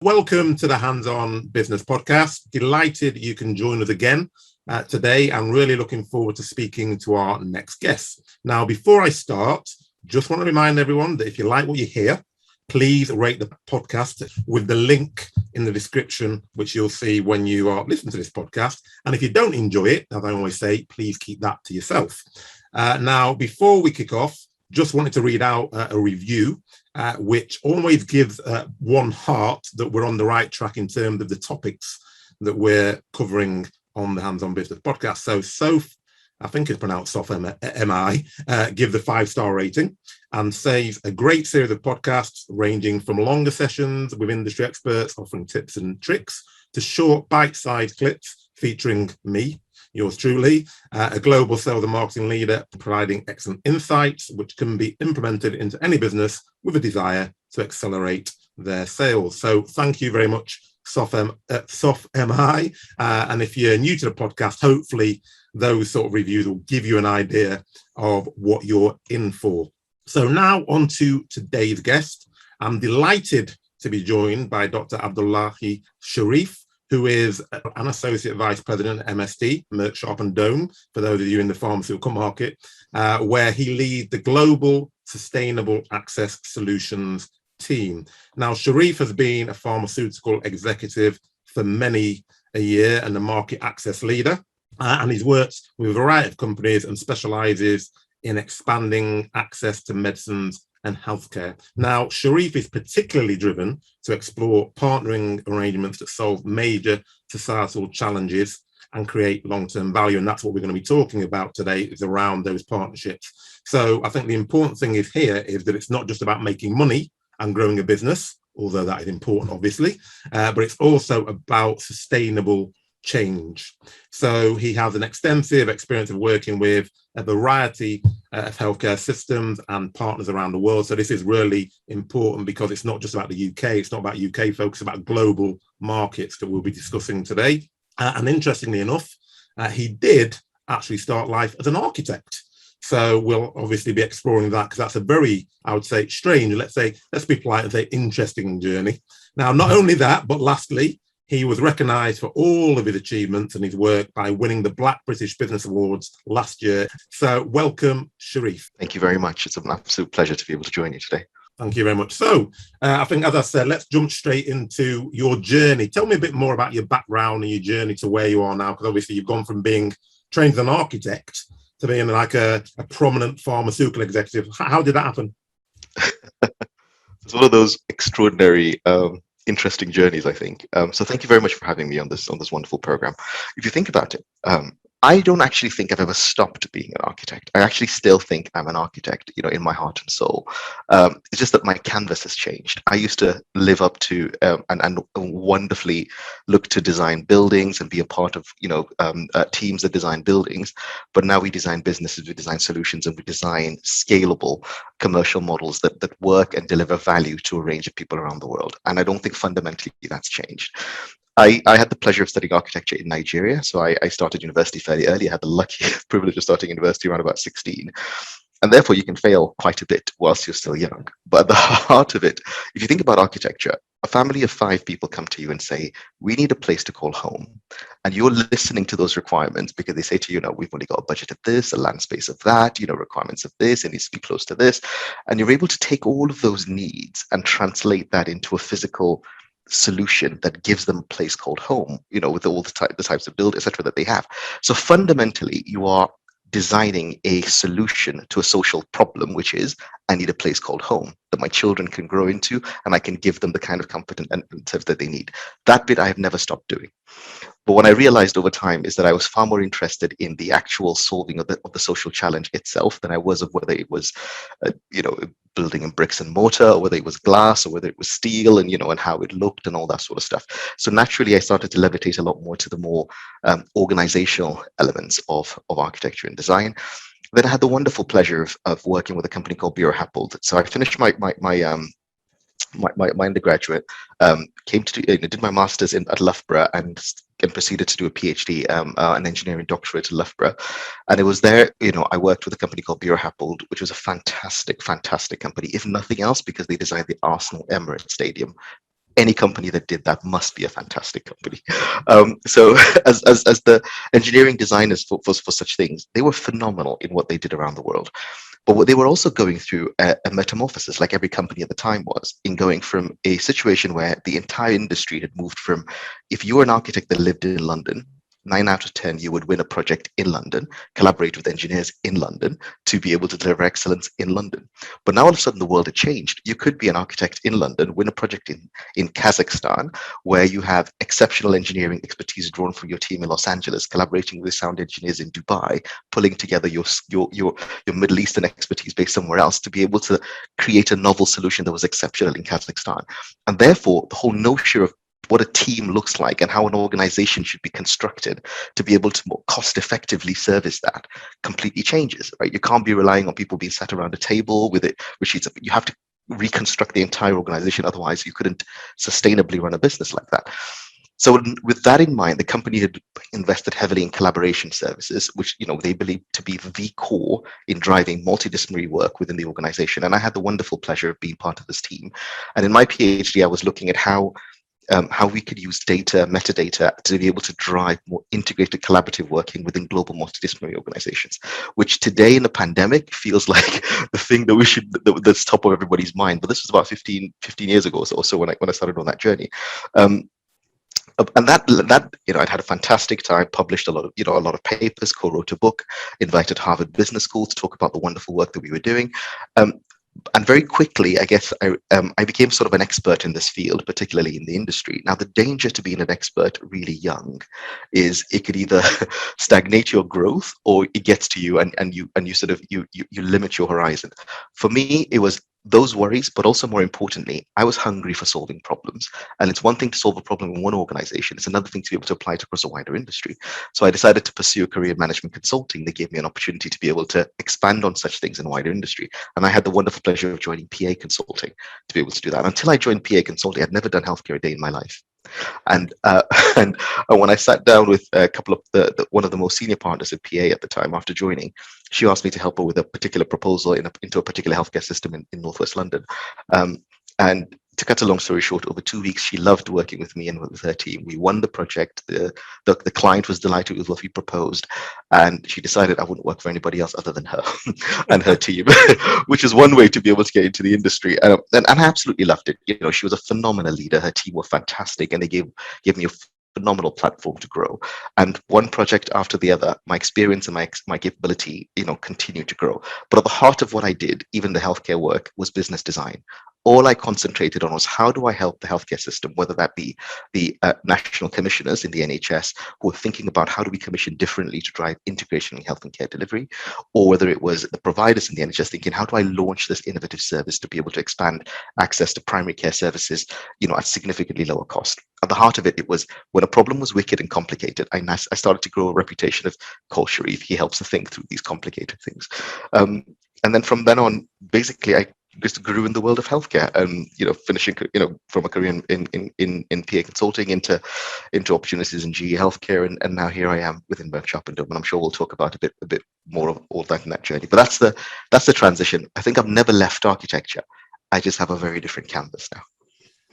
Welcome to the Hands-On Business Podcast. Delighted you can join us again today. I'm really looking forward to speaking to our next guest. Now, before I start, just want to remind everyone that if you like what you hear, please rate the podcast with the link in the description, which you'll see when you are listening to this podcast. And if you don't enjoy it, as I always say, please keep that to yourself. Now, before we kick off, just wanted to read out a review, which always gives one heart that we're on the right track in terms of the topics that we're covering on the Hands-On Business Podcast. So Soph, I think it's pronounced Soph M-I, give the 5-star rating and says a great series of podcasts ranging from longer sessions with industry experts offering tips and tricks to short bite-sized clips featuring me, yours truly, a global sales and marketing leader providing excellent insights which can be implemented into any business with a desire to accelerate their sales. So thank you very much, Soph MI. And if you're new to the podcast, hopefully those sort of reviews will give you an idea of what you're in for. So now on to today's guest. I'm delighted to be joined by Dr. Abdullahi Sheriff, who is an Associate Vice President at MSD, Merck Sharp and Dohme, for those of you in the pharmaceutical market, where he leads the Global Sustainable Access Solutions team. Now, Sheriff has been a pharmaceutical executive for many a year and a market access leader, and he's worked with a variety of companies and specializes in expanding access to medicines and healthcare. Now, Sheriff is particularly driven to explore partnering arrangements that solve major societal challenges and create long-term value. And that's what we're going to be talking about today, is around those partnerships. So I think the important thing is that it's not just about making money and growing a business, although that is important, obviously, but it's also about sustainable change. So he has an extensive experience of working with a variety of healthcare systems and partners around the world. So this is really important because it's not just about the UK, it's not about UK folks, it's about global markets that we'll be discussing today. And interestingly enough, he did actually start life as an architect. So we'll obviously be exploring that because that's a very, I would say, strange, let's be polite and say interesting journey. Now, not only that, but lastly, he was recognised for all of his achievements and his work by winning the Black British Business Awards last year. So welcome, Sheriff. Thank you very much. It's an absolute pleasure to be able to join you today. Thank you very much. So I think, as I said, let's jump straight into your journey. Tell me a bit more about your background and your journey to where you are now, because obviously you've gone from being trained as an architect to being like a prominent pharmaceutical executive. How did that happen? It's one of those extraordinary interesting journeys, I think. So thank you very much for having me on this wonderful program. If you think about it, I don't actually think I've ever stopped being an architect. I actually still think I'm an architect, in my heart and soul. It's just that my canvas has changed. I used to live up to and wonderfully look to design buildings and be a part of, teams that design buildings. But now we design businesses, we design solutions, and we design scalable commercial models that work and deliver value to a range of people around the world. And I don't think fundamentally that's changed. I had the pleasure of studying architecture in Nigeria. So I started university fairly early. I had the lucky privilege of starting university around about 16. And therefore, you can fail quite a bit whilst you're still young. But at the heart of it, if you think about architecture, a family of 5 people come to you and say, we need a place to call home. And you're listening to those requirements because they say to you, we've only got a budget of this, a land space of that, requirements of this, it needs to be close to this. And you're able to take all of those needs and translate that into a physical solution that gives them a place called home, with all the types of build, etc., that they have. So fundamentally, you are designing a solution to a social problem, which is, I need a place called home that my children can grow into, and I can give them the kind of comfort and service that they need. That bit I have never stopped doing. But what I realized over time is that I was far more interested in the actual solving of the social challenge itself than I was of whether it was, building in bricks and mortar, or whether it was glass, or whether it was steel, and and how it looked and all that sort of stuff. So naturally, I started to levitate a lot more to the more organizational elements of architecture and design. Then I had the wonderful pleasure of working with a company called Bureau Happold. So I finished my undergraduate, did my master's at Loughborough and proceeded to do a PhD, an engineering doctorate at Loughborough. And it was there, I worked with a company called Bureau Happold, which was a fantastic company, if nothing else, because they designed the Arsenal Emirates Stadium any company that did that must be a fantastic company. So as the engineering designers for such things, they were phenomenal in what they did around the world. But what they were also going through a metamorphosis, like every company at the time was, in going from a situation where the entire industry had moved from, if you were an architect that lived in London, 9 out of 10, you would win a project in London, collaborate with engineers in London to be able to deliver excellence in London. But now all of a sudden the world had changed. You could be an architect in London, win a project in Kazakhstan, where you have exceptional engineering expertise drawn from your team in Los Angeles, collaborating with sound engineers in Dubai, pulling together your Middle Eastern expertise based somewhere else to be able to create a novel solution that was exceptional in Kazakhstan. And therefore, the whole notion of what a team looks like and how an organization should be constructed to be able to more cost effectively service that completely changes, right? You can't be relying on people being sat around a table with sheets of, you have to reconstruct the entire organization. Otherwise you couldn't sustainably run a business like that. So with that in mind, the company had invested heavily in collaboration services, which they believe to be the core in driving multidisciplinary work within the organization. And I had the wonderful pleasure of being part of this team. And in my PhD, I was looking at how we could use data, metadata, to be able to drive more integrated collaborative working within global multidisciplinary organizations, which today in the pandemic feels like the thing that that's top of everybody's mind. But this was about 15 years ago or so when I started on that journey. And that I'd had a fantastic time, published a lot of papers, co-wrote a book, invited Harvard Business School to talk about the wonderful work that we were doing. And very quickly, I guess I became sort of an expert in this field, particularly in the industry. Now, the danger to being an expert really young is it could either stagnate your growth or it gets to you and you sort of you limit your horizon. For me, it was those worries, but also more importantly, I was hungry for solving problems. And it's one thing to solve a problem in one organization. It's another thing to be able to apply it across a wider industry. So I decided to pursue a career in management consulting that gave me an opportunity to be able to expand on such things in a wider industry. And I had the wonderful pleasure of joining PA Consulting to be able to do that. Until I joined PA Consulting, I'd never done healthcare a day in my life. And and when I sat down with a couple of one of the most senior partners at PA at the time after joining, she asked me to help her with a particular proposal into a particular healthcare system in Northwest London. And to cut a long story short, over 2 weeks, she loved working with me and with her team. We won the project. The client was delighted with what we proposed, and she decided I wouldn't work for anybody else other than her and her team, which is one way to be able to get into the industry. And I absolutely loved it. She was a phenomenal leader. Her team were fantastic, and they gave me a phenomenal platform to grow. And one project after the other, my experience and my capability, continued to grow. But at the heart of what I did, even the healthcare work, was business design. All I concentrated on was how do I help the healthcare system, whether that be the national commissioners in the NHS who are thinking about how do we commission differently to drive integration in health and care delivery, or whether it was the providers in the NHS thinking how do I launch this innovative service to be able to expand access to primary care services, at significantly lower cost. At the heart of it, it was when a problem was wicked and complicated, I started to grow a reputation of call Sharif. He helps to think through these complicated things. And then from then on, basically, I just grew in the world of healthcare and, finishing, from a career in PA Consulting into opportunities in GE Healthcare. And now here I am within Merck Sharp & Dohme. And I'm sure we'll talk about a bit more of all that in that journey. But that's the transition. I think I've never left architecture. I just have a very different canvas now.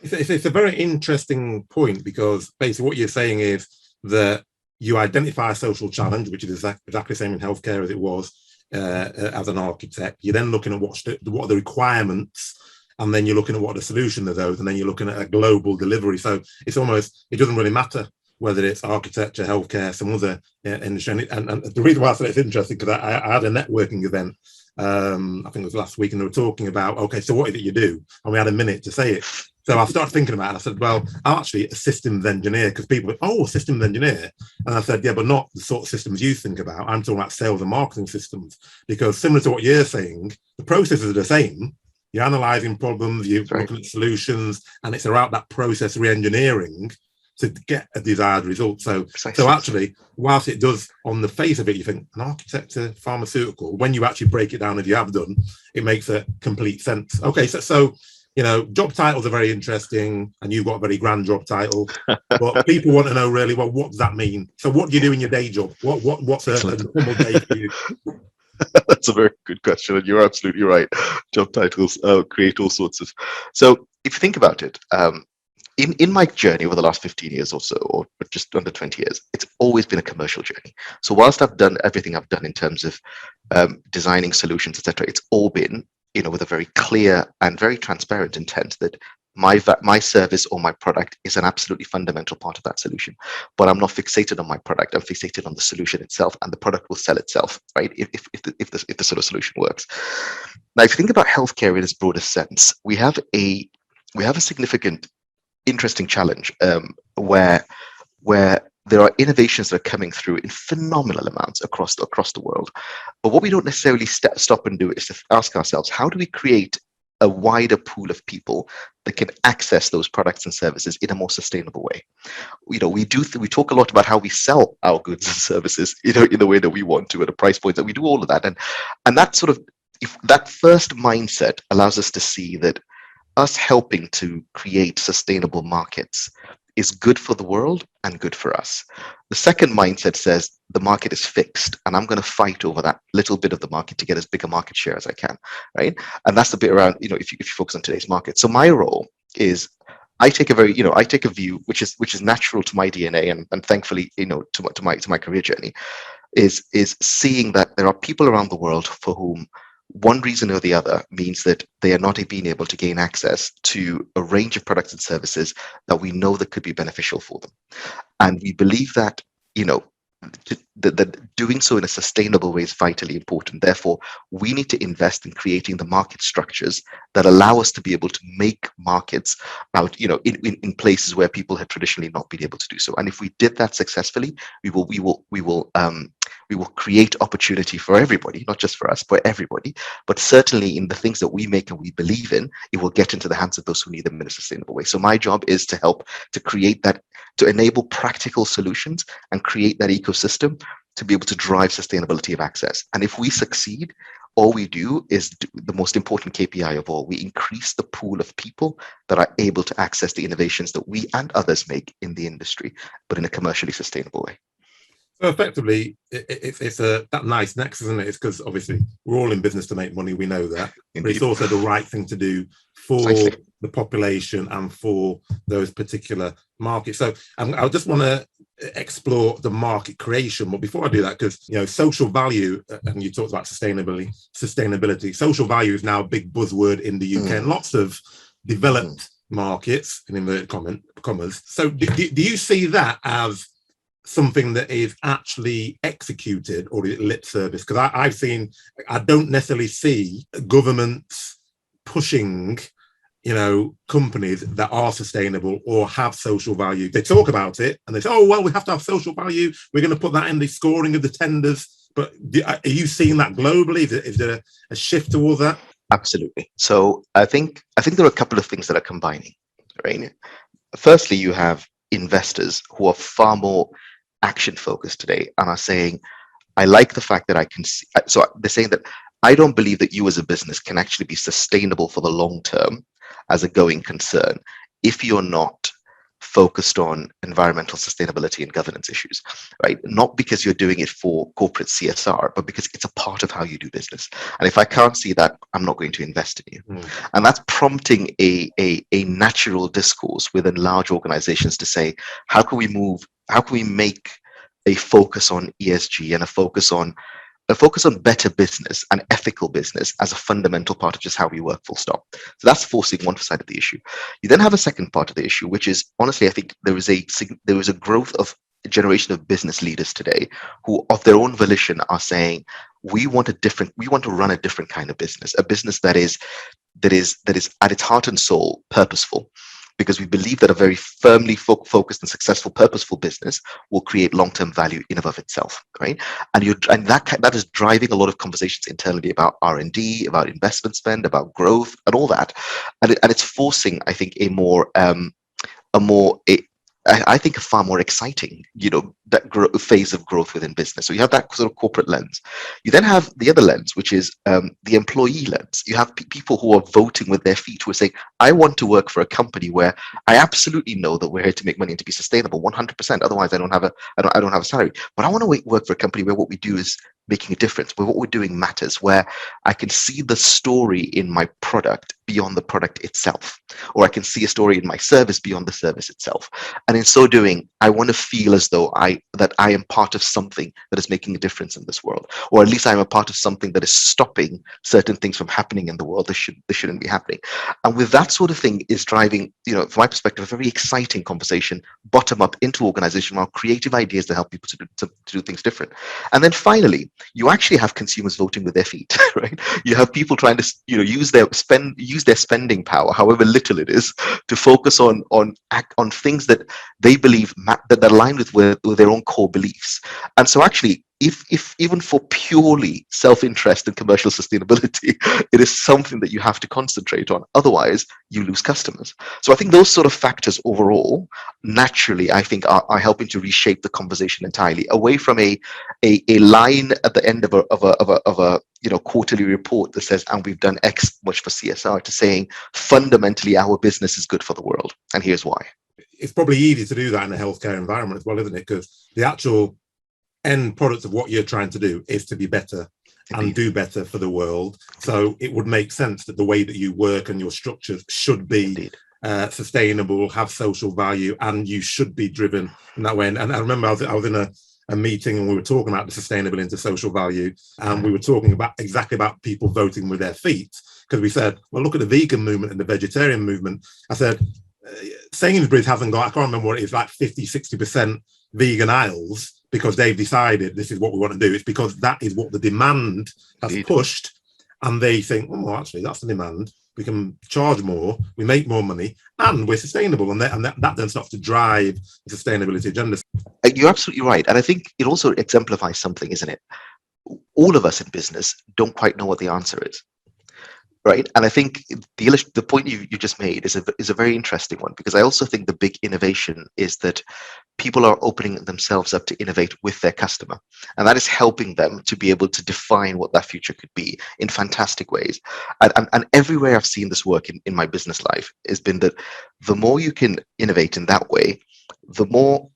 It's a very interesting point, because basically what you're saying is that you identify a social challenge, which is exactly the same in healthcare as it was as an architect. You're then looking at what are the requirements, and then you're looking at what are the solution of those, and then you're looking at a global delivery. So it doesn't really matter whether it's architecture, healthcare, some other industry. And the reason why I said it's interesting, because I had a networking event, I think it was last week, and they were talking about, okay, so what is it you do? And we had a minute to say it. So I started thinking about it. I said, well, I'm actually a systems engineer, because people went, oh, systems engineer. And I said, yeah, but not the sort of systems you think about. I'm talking about sales and marketing systems, because similar to what you're saying, the processes are the same. You're analyzing problems, you're looking at solutions, and it's about that process re-engineering to get a desired result. So actually, whilst it does, on the face of it, you think, an architect to pharmaceutical, when you actually break it down, as you have done, it makes a complete sense. Okay, so job titles are very interesting, and you've got a very grand job title, but people want to know really, well, what does that mean? So what do you do in your day job? What's a normal day for you? That's a very good question, and you're absolutely right. Job titles create all sorts of... So if you think about it, in my journey over the last 15 years or so, or just under 20 years, it's always been a commercial journey. So whilst I've done everything I've done in terms of designing solutions, etc., it's all been, with a very clear and very transparent intent that my service or my product is an absolutely fundamental part of that solution. But I'm not fixated on my product. I'm fixated on the solution itself, and the product will sell itself, right? If the sort of solution works. Now, if you think about healthcare in its broadest sense, we have a significant, interesting challenge where there are innovations that are coming through in phenomenal amounts across the world. But what we don't necessarily stop and do is to ask ourselves, how do we create a wider pool of people that can access those products and services in a more sustainable way? We talk a lot about how we sell our goods and services, in the way that we want to, at a price point that we do all of that, and that sort of, if that first mindset allows us to see that us helping to create sustainable markets is good for the world and good for us. The second mindset says the market is fixed and I'm going to fight over that little bit of the market to get as big a market share as I can, right? And that's the bit around, if you focus on today's market. So my role is, I take a view which is natural to my DNA, and thankfully, to my career journey, is seeing that there are people around the world for whom one reason or the other means that they are not being able to gain access to a range of products and services that we know that could be beneficial for them. And we believe that, that doing so in a sustainable way is vitally important. Therefore, we need to invest in creating the market structures that allow us to be able to make markets out, in places where people have traditionally not been able to do so. And if we did that successfully, we will create opportunity for everybody, not just for us, but everybody. But certainly in the things that we make and we believe in, it will get into the hands of those who need them in a sustainable way. So my job is to help to create that, to enable practical solutions and create that ecosystem to be able to drive sustainability of access. And if we succeed, all we do is the most important KPI of all. We increase the pool of people that are able to access the innovations that we and others make in the industry, but in a commercially sustainable way. So effectively, it's that nice nexus, isn't it? It's because obviously we're all in business to make money. We know that, Indeed. But it's also the right thing to do for Precisely. the population and for those particular markets. So I just want to explore the market creation, but before I do that, because social value, and you talked about sustainability. Social value is now a big buzzword in the UK and lots of developed markets, in inverted commas. So do you see that as something that is actually executed, or is it lip service? Because I don't necessarily see governments pushing, companies that are sustainable or have social value. They talk about it and they say, oh, well, we have to have social value. We're going to put that in the scoring of the tenders. But are you seeing that globally? Is there a shift towards that? Absolutely. So I think there are a couple of things that are combining, right? Firstly, you have investors who are far more action focused today and are saying, I like the fact that I can see. So they're saying that I don't believe that you as a business can actually be sustainable for the long term as a going concern if you're not focused on environmental sustainability and governance issues, right? Not because you're doing it for corporate CSR, but because it's a part of how you do business. And if I can't see that, I'm not going to invest in you. And that's prompting a natural discourse within large organizations to say, how can we make a focus on ESG and a focus on better business and ethical business as a fundamental part of just how we work, full stop. So that's forcing one side of the issue. You then have a second part of the issue, which is, honestly, I think there is a growth of a generation of business leaders today who, of their own volition, are saying, we want to run a different kind of business, a business that is at its heart and soul purposeful. Because we believe that a very firmly focused and successful, purposeful business will create long-term value in and of itself, right? And that is driving a lot of conversations internally about R&D, about investment spend, about growth, and all that. And it's forcing, I think, a far more exciting, phase of growth within business. So you have that sort of corporate lens. You then have the other lens, which is the employee lens. You have people who are voting with their feet, who are saying, I want to work for a company where I absolutely know that we're here to make money and to be sustainable 100%. Otherwise, I don't have a salary. But I want to work for a company where what we do is making a difference, where what we're doing matters, where I can see the story in my product beyond the product itself, or I can see a story in my service beyond the service itself. And in so doing, I want to feel as though I am part of something that is making a difference in this world, or at least I'm a part of something that is stopping certain things from happening in the world that shouldn't be happening. And with that sort of thing is driving, from my perspective, a very exciting conversation, bottom up into organization, around creative ideas to help people to do things different. And then finally, you actually have consumers voting with their feet, right? You have people trying to, use their spending power, however little it is, to focus on things that they believe that align with their own core beliefs. And so actually, if even for purely self-interest and commercial sustainability, it is something that you have to concentrate on. Otherwise, you lose customers. So I think those sort of factors overall, naturally, I think are helping to reshape the conversation entirely away from a line at the end of a quarterly report that says, and we've done X much for CSR, to saying fundamentally our business is good for the world, and here's why. It's probably easy to do that in a healthcare environment as well, isn't it? Because the actual end product of what you're trying to do is to be better and do better for the world. So it would make sense that the way that you work and your structures should be sustainable, have social value, and you should be driven in that way. And I remember I was in a meeting and we were talking about the sustainable into social value, and we were talking about exactly about people voting with their feet, because we said, well, look at the vegan movement and the vegetarian movement. I said, Sainsbury's hasn't got, I can't remember what it is, like 50-60% vegan aisles because they've decided this is what we want to do. It's because that is what the demand has pushed, and they think, oh, actually, that's the demand. We can charge more, we make more money, and we're sustainable. And that then starts to drive the sustainability agenda. You're absolutely right. And I think it also exemplifies something, isn't it? All of us in business don't quite know what the answer is. Right. And I think the point you just made is a very interesting one, because I also think the big innovation is that people are opening themselves up to innovate with their customer. And that is helping them to be able to define what that future could be in fantastic ways. And everywhere I've seen this work in my business life has been that the more you can innovate in that way, the more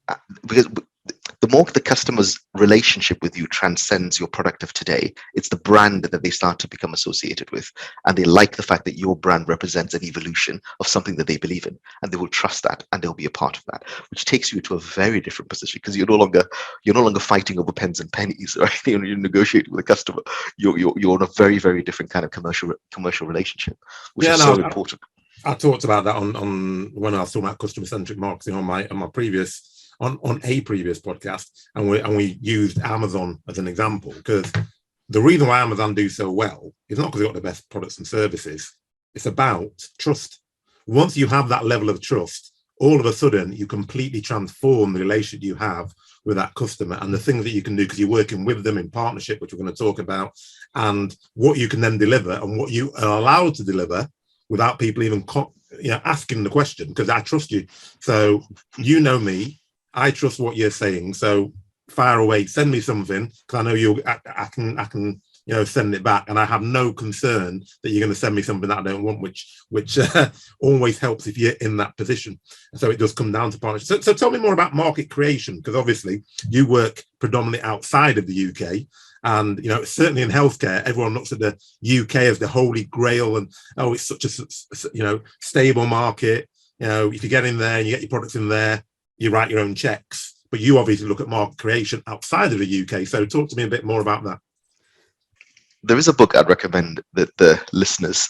the customer's relationship with you transcends your product of today. It's the brand that they start to become associated with, and they like the fact that your brand represents an evolution of something that they believe in, and they will trust that, and they'll be a part of that, which takes you to a very different position, because you're no longer fighting over pens and pennies, right? You're negotiating with a customer. You're in a very, very different kind of commercial relationship, which is so important. I talked about that on when I was talking about customer-centric marketing on a previous podcast, and we used Amazon as an example, because the reason why Amazon do so well is not because they've got the best products and services. It's about trust. Once you have that level of trust, all of a sudden you completely transform the relationship you have with that customer and the things that you can do, because you're working with them in partnership, which we're going to talk about, and what you can then deliver and what you are allowed to deliver without people even asking the question, because I trust you. So you know me, I trust what you're saying. So fire away, send me something, because I know I can send it back, and I have no concern that you're going to send me something that I don't want, which always helps if you're in that position. So it does come down to partnership. So tell me more about market creation, because obviously you work predominantly outside of the UK. And certainly in healthcare, everyone looks at the UK as the holy grail, and it's such a stable market. If you get in there and you get your products in there, you write your own checks. But you obviously look at market creation outside of the UK. So talk to me a bit more about that. There is a book I'd recommend that the listeners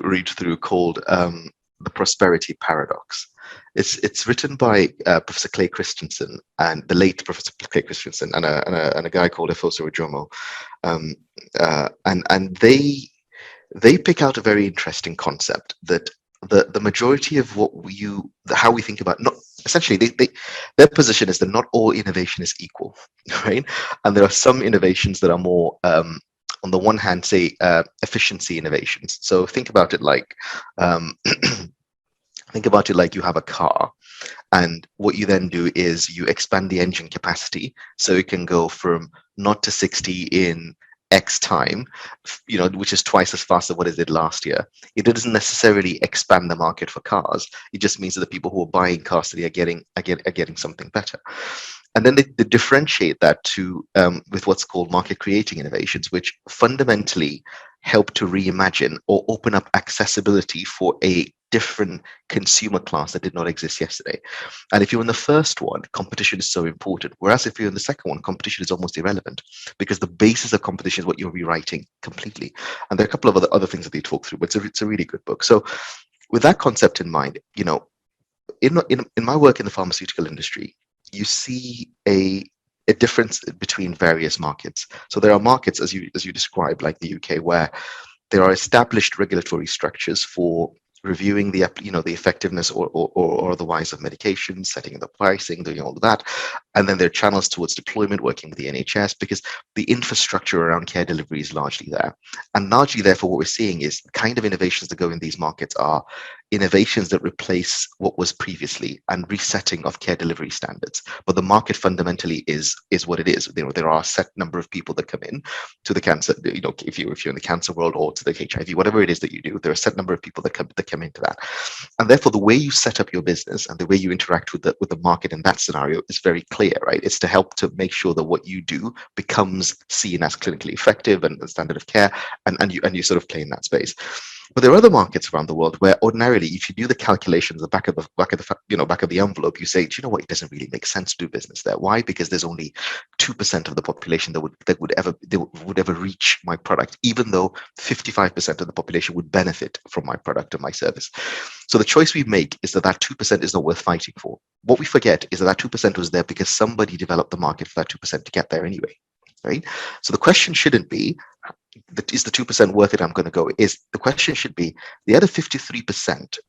read through called The Prosperity Paradox. It's written by Professor Clay Christensen, and the late Professor Clay Christensen, and a guy called Efoso Ojomo, and they pick out a very interesting concept that the majority of how we think about, not essentially, their position is that not all innovation is equal, right? And there are some innovations that are more on the one hand, say efficiency innovations. So think about it like you have a car, And what you then do is you expand the engine capacity so it can go from 0 to 60 in X time, which is twice as fast as what it did last year. It doesn't necessarily expand the market for cars. It just means that the people who are buying cars today are getting something better. And then they differentiate that with what's called market creating innovations, which fundamentally help to reimagine or open up accessibility for a different consumer class that did not exist yesterday. And if you're in the first one, competition is so important. Whereas if you're in the second one, competition is almost irrelevant, because the basis of competition is what you're rewriting completely. And there are a couple of other things that they talk through, but it's a really good book. So with that concept in mind, in my work in the pharmaceutical industry, you see a difference between various markets. So there are markets, as you described, like the UK, where there are established regulatory structures for reviewing the effectiveness or otherwise of medications, setting the pricing, doing all of that. And then there are channels towards deployment, working with the NHS, because the infrastructure around care delivery is largely there. And largely, therefore, what we're seeing is the kind of innovations that go in these markets are innovations that replace what was previously and resetting of care delivery standards. But the market fundamentally is what it is. There are a set number of people that come in to the cancer, if you're in the cancer world, or to the HIV, whatever it is that you do, there are a set number of people that come into that. And therefore, the way you set up your business and the way you interact with the market in that scenario is very clear, right? It's to help to make sure that what you do becomes seen as clinically effective and the standard of care, and you sort of play in that space. But there are other markets around the world where ordinarily, if you do the calculations, the back of the envelope, you say, do you know what? It doesn't really make sense to do business there. Why? Because there's only 2% of the population that would ever reach my product, even though 55% of the population would benefit from my product and my service. So the choice we make is that 2% is not worth fighting for. What we forget is that 2% was there because somebody developed the market for that 2% to get there anyway. Right? So the question shouldn't be, is the 2% worth it? I'm going to go. The question should be, the other 53%,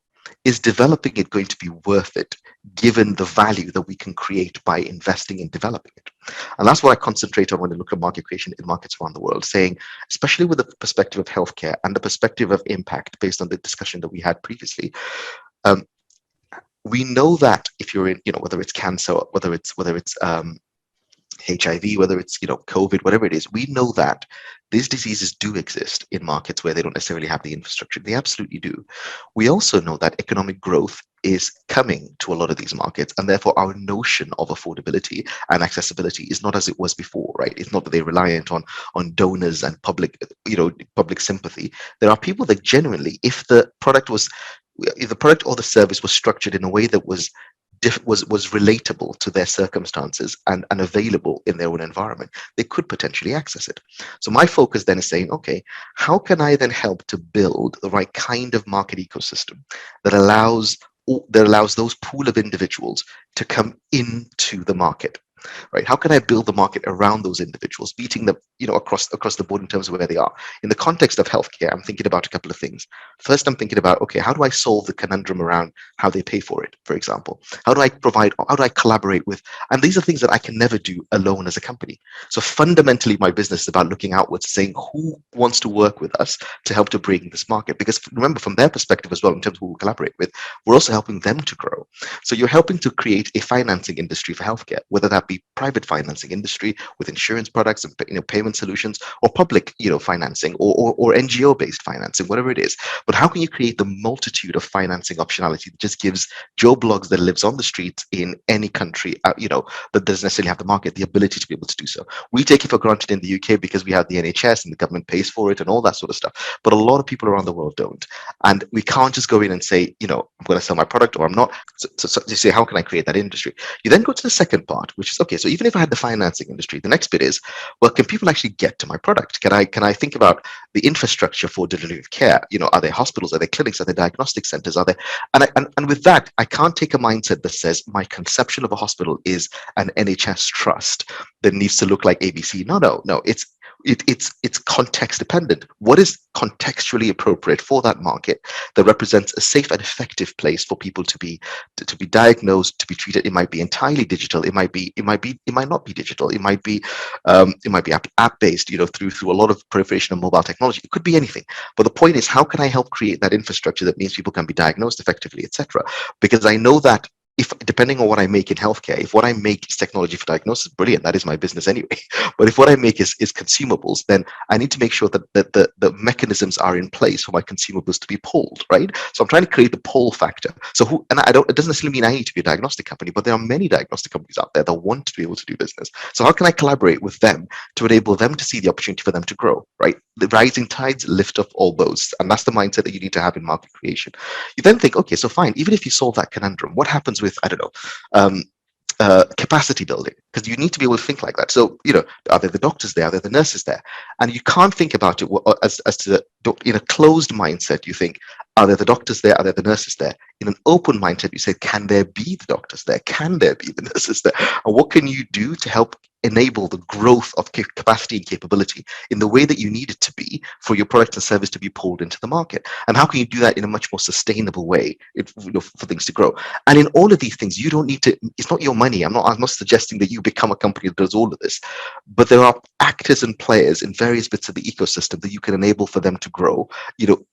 is developing it going to be worth it, given the value that we can create by investing in developing it? And that's what I concentrate on when I look at market creation in markets around the world, saying, especially with the perspective of healthcare and the perspective of impact, based on the discussion that we had previously. We know that if you're in, whether it's cancer, whether it's HIV, whether it's COVID, whatever it is, we know that these diseases do exist in markets where they don't necessarily have the infrastructure. They absolutely do. We also know that economic growth is coming to a lot of these markets, and therefore our notion of affordability and accessibility is not as it was before, right? It's not that they're reliant on donors and public sympathy. There are people that genuinely, if the product or the service was structured in a way that was relatable to their circumstances and available in their own environment, they could potentially access it. So my focus then is saying, okay, how can I then help to build the right kind of market ecosystem that allows those pool of individuals to come into the market? Right? How can I build the market around those individuals, beating them, across the board in terms of where they are? In the context of healthcare, I'm thinking about a couple of things. First, I'm thinking about, okay, how do I solve the conundrum around how they pay for it, for example? How do I collaborate with? And these are things that I can never do alone as a company. So fundamentally, my business is about looking outwards, saying who wants to work with us to help to bring this market. Because remember, from their perspective as well, in terms of who we collaborate with, we're also helping them to grow. So you're helping to create a financing industry for healthcare, whether that be private financing industry with insurance products and payment solutions, or public financing, or NGO based financing, whatever it is. But how can you create the multitude of financing optionality that just gives Joe Bloggs that lives on the streets in any country that doesn't necessarily have the market the ability to be able to do so? We take it for granted in the UK because we have the NHS and the government pays for it and all that sort of stuff, but a lot of people around the world don't. And we can't just go in and say, I'm going to sell my product or I'm not. So you say, how can I create that industry? You then go to the second part, which is, okay, so even if I had the financing industry, the next bit is, well, can people actually get to my product? Can I think about the infrastructure for delivery of care? Are there hospitals? Are there clinics? Are there diagnostic centers? Are there? And with that, I can't take a mindset that says my conception of a hospital is an NHS trust that needs to look like ABC. No. It's context dependent. What is contextually appropriate for that market that represents a safe and effective place for people to be diagnosed, to be treated? It might be entirely digital. It might not be digital. It might be app based. Through a lot of proliferation of mobile technology. It could be anything. But the point is, how can I help create that infrastructure that means people can be diagnosed effectively, etc.? Because I know that if depending on what I make in healthcare, if what I make is technology for diagnosis, brilliant, that is my business anyway. But if what I make is consumables, then I need to make sure that the mechanisms are in place for my consumables to be pulled, right? So I'm trying to create the pull factor. So it doesn't necessarily mean I need to be a diagnostic company, but there are many diagnostic companies out there that want to be able to do business. So how can I collaborate with them to enable them to see the opportunity for them to grow, right? The rising tides lift up all boats, and that's the mindset that you need to have in market creation. You then think, okay, so fine, even if you solve that conundrum, what happens with, I don't know, capacity building? Because you need to be able to think like that. So, are there the doctors there? Are there the nurses there? And you can't think about it as to in a closed mindset. You think, are there the doctors there? Are there the nurses there? In an open mindset, you say, can there be the doctors there? Can there be the nurses there? And what can you do to help enable the growth of capacity and capability in the way that you need it to be for your product and service to be pulled into the market? And how can you do that in a much more sustainable way for things to grow? And in all of these things, you don't need to, it's not your money. I'm not suggesting that you become a company that does all of this, but there are actors and players in various bits of the ecosystem that you can enable for them to grow,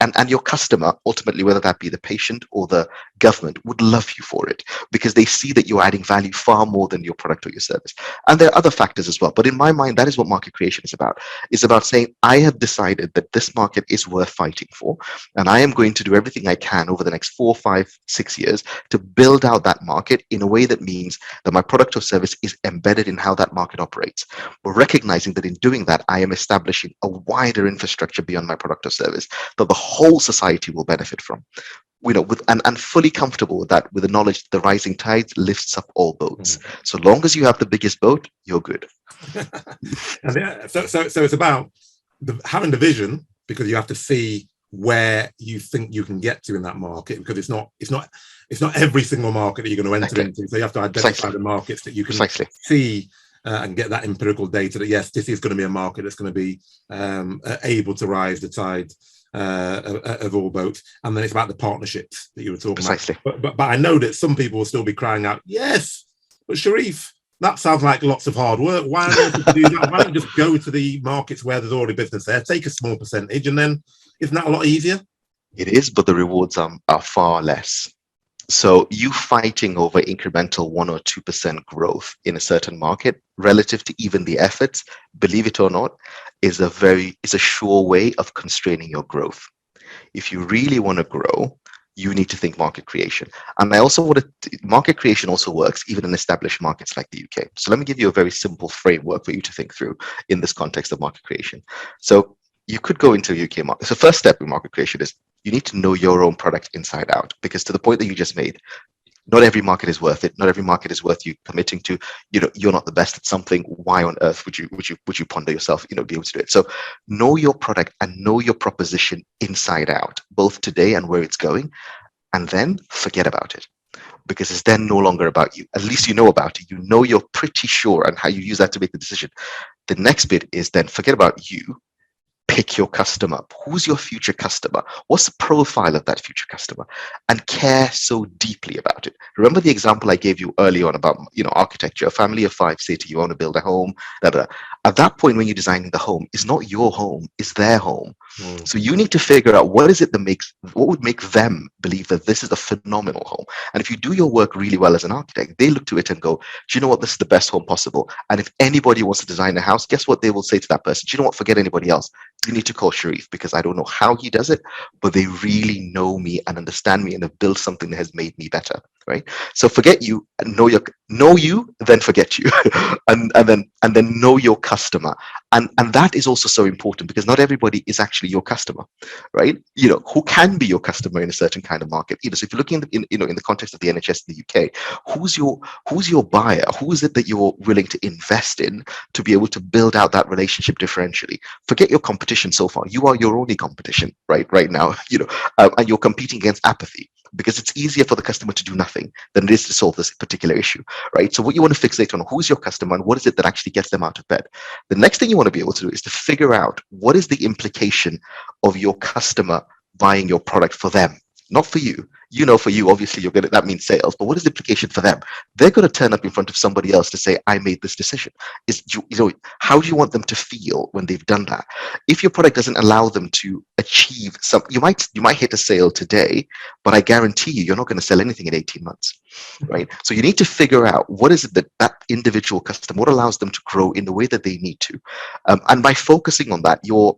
and your customer, ultimately, whether that be the patient or the government, would love you for it because they see that you're adding value far more than your product or your service. And there are other factors as well. But in my mind, that is what market creation is about. It's about saying, I have decided that this market is worth fighting for, and I am going to do everything I can over the next 4, 5, 6 years to build out that market in a way that means that my product or service is embedded in how that market operates. But recognizing that in doing that, I am establishing a wider infrastructure beyond my product or service that the whole society will benefit from. And fully comfortable with that, with the knowledge that the rising tides lifts up all boats. So long as you have the biggest boat, you're good. So it's about having the vision, because you have to see where you think you can get to in that market, because it's not every single market that you're going to enter into. So you have to identify the markets that you can see and get that empirical data that, yes, this is going to be a market that's going to be able to rise the tide of all boats. And then it's about the partnerships that you were talking about. But I know that some people will still be crying out, yes, but Sharif, that sounds like lots of hard work. Why don't you do that? Why don't you just go to the markets where there's already business there, take a small percentage, and then isn't that a lot easier? It is, but the rewards are far less. So you fighting over incremental 1 or 2% growth in a certain market relative to even the efforts, believe it or not, is a sure way of constraining your growth. If you really want to grow, you need to think market creation. And market creation also works even in established markets like the UK. So let me give you a very simple framework for you to think through in this context of market creation. So you could go into a UK market. So first step in market creation is you need to know your own product inside out, because to the point that you just made, not every market is worth it. Not every market is worth you committing to. You're not the best at something. Why on earth would you ponder yourself, be able to do it? So know your product and know your proposition inside out, both today and where it's going, and then forget about it, because it's then no longer about you. At least you know about it. You're pretty sure, and how you use that to make the decision. The next bit is then forget about you. Pick your customer. Who's your future customer? What's the profile of that future customer? And care so deeply about it. Remember the example I gave you early on about, architecture. A family of 5 say to you, want to build a home. At that point, when you're designing the home, it's not your home, it's their home. So you need to figure out what would make them believe that this is a phenomenal home. And if you do your work really well as an architect, they look to it and go, do you know what? This is the best home possible. And if anybody wants to design a house, guess what they will say to that person? Do you know what? Forget anybody else. You need to call Sharif, because I don't know how he does it, but they really know me and understand me and have built something that has made me better, right? So forget you and know you, then forget you, and then know your customer. And that is also so important, because not everybody is actually your customer, right? Who can be your customer in a certain kind of market? So if you're looking in the context of the NHS in the UK, who's your buyer? Who is it that you're willing to invest in to be able to build out that relationship differentially? Forget your competition so far. You are your only competition right now, and you're competing against apathy, because it's easier for the customer to do nothing than it is to solve this particular issue, right? So what you want to fixate on, who's your customer and what is it that actually gets them out of bed? The next thing you want to be able to do is to figure out what is the implication of your customer buying your product for them, not for you. For you, obviously, that means sales. But what is the implication for them? They're going to turn up in front of somebody else to say, "I made this decision." How do you want them to feel when they've done that? If your product doesn't allow them to achieve some, you might hit a sale today, but I guarantee you're not going to sell anything in 18 months, right? So you need to figure out what is it that individual customer, what allows them to grow in the way that they need to, and by focusing on that, you're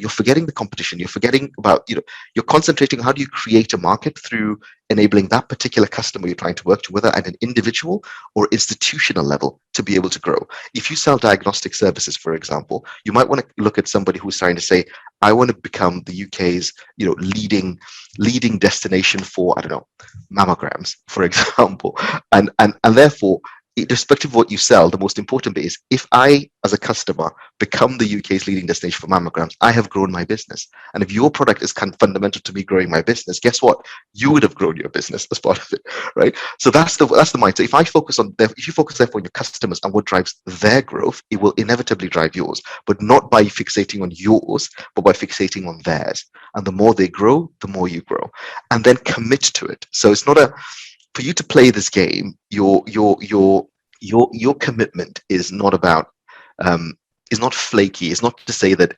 forgetting the competition. You're forgetting about, you're concentrating on how do you create a market through enabling that particular customer you're trying to work to, whether at an individual or institutional level, to be able to grow. If you sell diagnostic services, for example, you might want to look at somebody who's trying to say, I want to become the UK's leading destination for, I don't know, mammograms, for example, and therefore, irrespective of what you sell, the most important bit is, if I, as a customer, become the UK's leading destination for mammograms, I have grown my business. And if your product is kind of fundamental to me growing my business, guess what? You would have grown your business as part of it, right? So that's the mindset. If you focus therefore on your customers and what drives their growth, it will inevitably drive yours, but not by fixating on yours, but by fixating on theirs. And the more they grow, the more you grow, and then commit to it. So it's not for you to play this game, your commitment is not about is not flaky. It's not to say that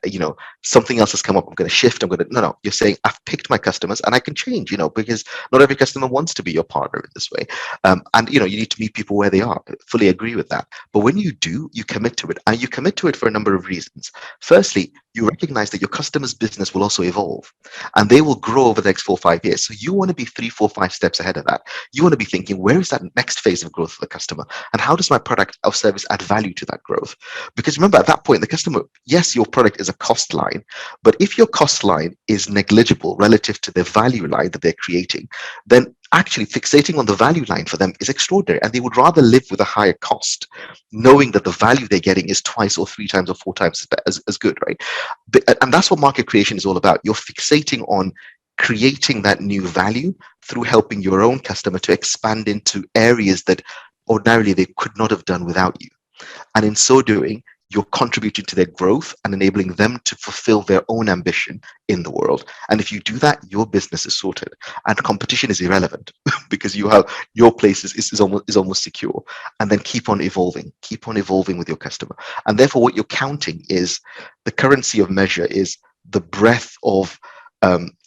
something else has come up, I'm going to shift. No. You're saying, I've picked my customers and I can change. Because not every customer wants to be your partner in this way, and you need to meet people where they are. Fully agree with that. But when you do, you commit to it, and you commit to it for a number of reasons. Firstly, you recognize that your customer's business will also evolve, and they will grow over the next 4 or 5 years. So you want to be 3, 4, 5 steps ahead of that. You want to be thinking, where is that next phase of growth for the customer, and how does my product or service add value to that growth? Because remember, at that point, the customer, yes, your product is a cost line, but if your cost line is negligible relative to the value line that they're creating, then actually fixating on the value line for them is extraordinary, and they would rather live with a higher cost, knowing that the value they're getting is 2 or 3 times or 4 times as good, right? And that's what market creation is all about. You're fixating on creating that new value through helping your own customer to expand into areas that ordinarily they could not have done without you. And in so doing, you're contributing to their growth and enabling them to fulfill their own ambition in the world. And if you do that, your business is sorted, and competition is irrelevant because you have your place is almost secure. And then keep on evolving with your customer. And therefore, what you're counting is the currency of measure is the breadth of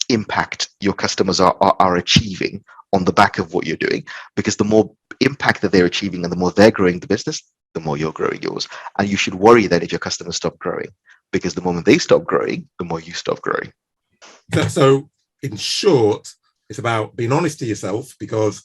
impact your customers are achieving on the back of what you're doing, because the more impact that they're achieving and the more they're growing the business, the more you're growing yours. And you should worry that if your customers stop growing, because the moment they stop growing, the more you stop growing. So in short, it's about being honest to yourself, because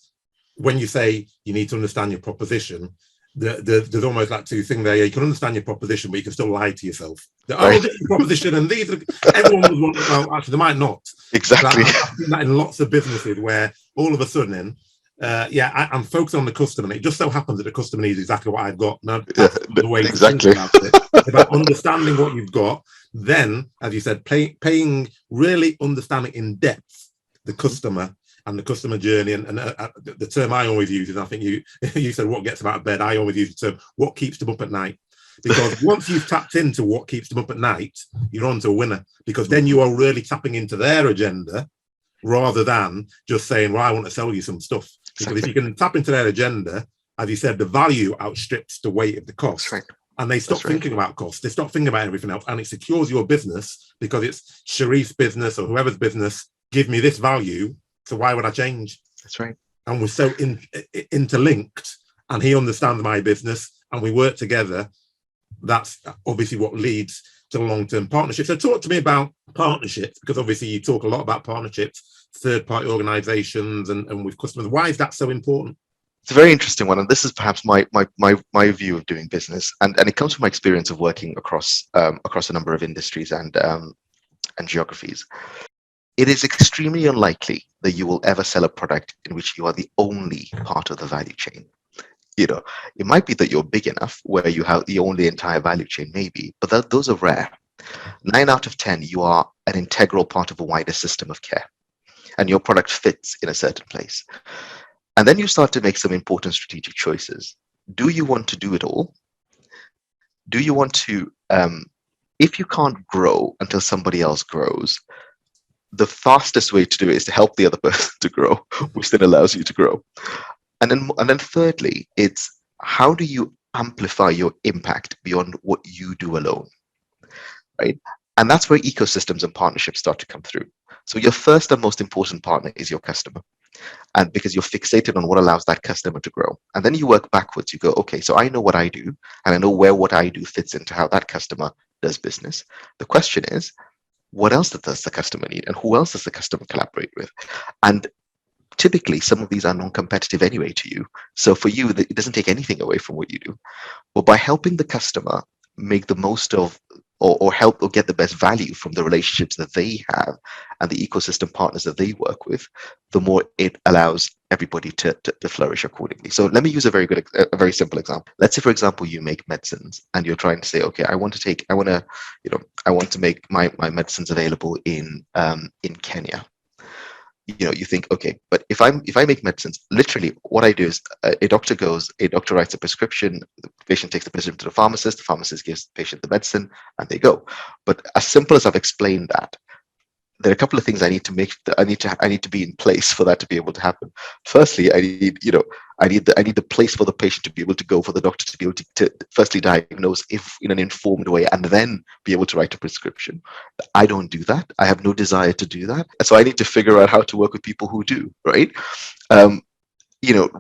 when you say you need to understand your proposition, there's almost like 2 things there. You can understand your proposition, but you can still lie to yourself. This is the proposition, and these are, everyone would want. Well, actually, they might not. Exactly. I've seen that in lots of businesses where all of a sudden, I'm focused on the customer, and it just so happens that the customer needs exactly what I've got. No, that's the way exactly. to think about it. It's about understanding what you've got. Then, as you said, paying really understanding in depth the customer and the customer journey, and the term I always use is, I think you said what gets them out of bed. I always use the term what keeps them up at night, because once you've tapped into what keeps them up at night, you're on to a winner, because then you are really tapping into their agenda rather than just saying, well, I want to sell you some stuff. Because if you can tap into their agenda, as you said, the value outstrips the weight of the cost. That's right. And they stop thinking about cost. They stop thinking about everything else, and it secures your business, because it's Sharif's business or whoever's business. Give me this value, so why would I change? That's right. And we're so interlinked, and he understands my business, and we work together. That's obviously what leads to long-term partnerships. So talk to me about partnerships, because obviously you talk a lot about partnerships, third-party organizations, and with customers. Why is that so important? It's a very interesting one, and this is perhaps my view of doing business, and it comes from my experience of working across a number of industries and geographies. It is extremely unlikely that you will ever sell a product in which you are the only part of the value chain. It might be that you're big enough where you own the entire value chain, maybe, but those are rare. 9 out of 10, you are an integral part of a wider system of care, and your product fits in a certain place. And then you start to make some important strategic choices. Do you want to do it all? Do you want to, if you can't grow until somebody else grows, the fastest way to do it is to help the other person to grow, which then allows you to grow. And then thirdly, it's how do you amplify your impact beyond what you do alone, right? And that's where ecosystems and partnerships start to come through. So your first and most important partner is your customer. And because you're fixated on what allows that customer to grow. And then you work backwards. You go, okay, so I know what I do, and I know where what I do fits into how that customer does business. The question is, what else does the customer need? And who else does the customer collaborate with? And typically, some of these are non-competitive anyway to you. So for you, it doesn't take anything away from what you do. But by helping the customer make the most of or help or get the best value from the relationships that they have and the ecosystem partners that they work with, the more it allows everybody to flourish accordingly. So let me use a very simple example. Let's say, for example, you make medicines and you're trying to say, okay, I want to make my medicines available in Kenya. You think, okay, but if I make medicines, literally what I do is a doctor writes a prescription, the patient takes the prescription to the pharmacist gives the patient the medicine, and they go. But as simple as I've explained that, there are a couple of things I need to be in place for that to be able to happen. Firstly, I need the place for the patient to be able to go, for the doctor to be able to firstly diagnose if in an informed way, and then be able to write a prescription. I don't do that. I have no desire to do that. So I need to figure out how to work with people who do, right?